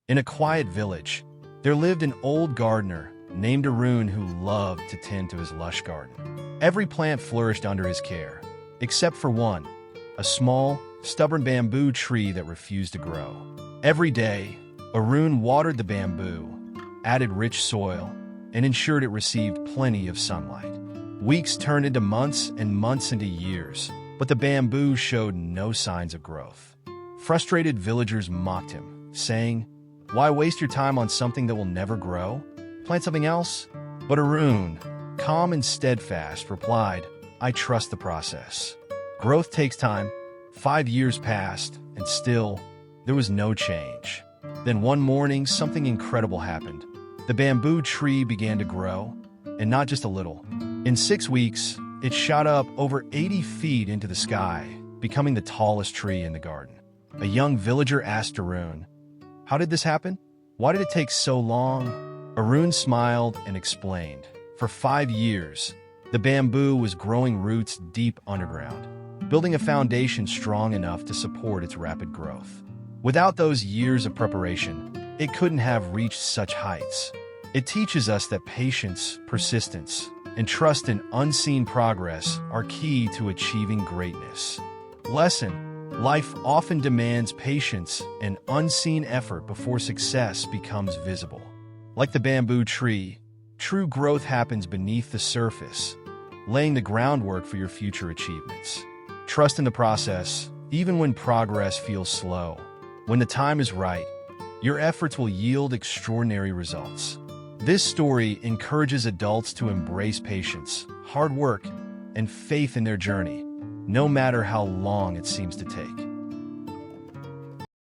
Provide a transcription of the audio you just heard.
In a quiet village, there lived an old gardener named Arun who loved to tend to his lush garden. Every plant flourished under his care, except for one, a small, stubborn bamboo tree that refused to grow. Every day, Arun watered the bamboo, added rich soil, and ensured it received plenty of sunlight. Weeks turned into months and months into years, but the bamboo showed no signs of growth. Frustrated villagers mocked him, saying, "Why waste your time on something that will never grow? Plant something else?" But Arun, calm and steadfast, replied, "I trust the process. Growth takes time." 5 years passed, and still, there was no change. Then one morning, something incredible happened. The bamboo tree began to grow, and not just a little. In 6 weeks, it shot up over 80 feet into the sky, becoming the tallest tree in the garden. A young villager asked Arun, "How did this happen? Why did it take so long?" Arun smiled and explained, "For 5 years, the bamboo was growing roots deep underground, building a foundation strong enough to support its rapid growth. Without those years of preparation, it couldn't have reached such heights." It teaches us that patience, persistence, and trust in unseen progress are key to achieving greatness. Lesson: life often demands patience and unseen effort before success becomes visible. Like the bamboo tree, true growth happens beneath the surface, laying the groundwork for your future achievements. Trust in the process, even when progress feels slow. When the time is right, your efforts will yield extraordinary results. This story encourages adults to embrace patience, hard work, and faith in their journey, no matter how long it seems to take.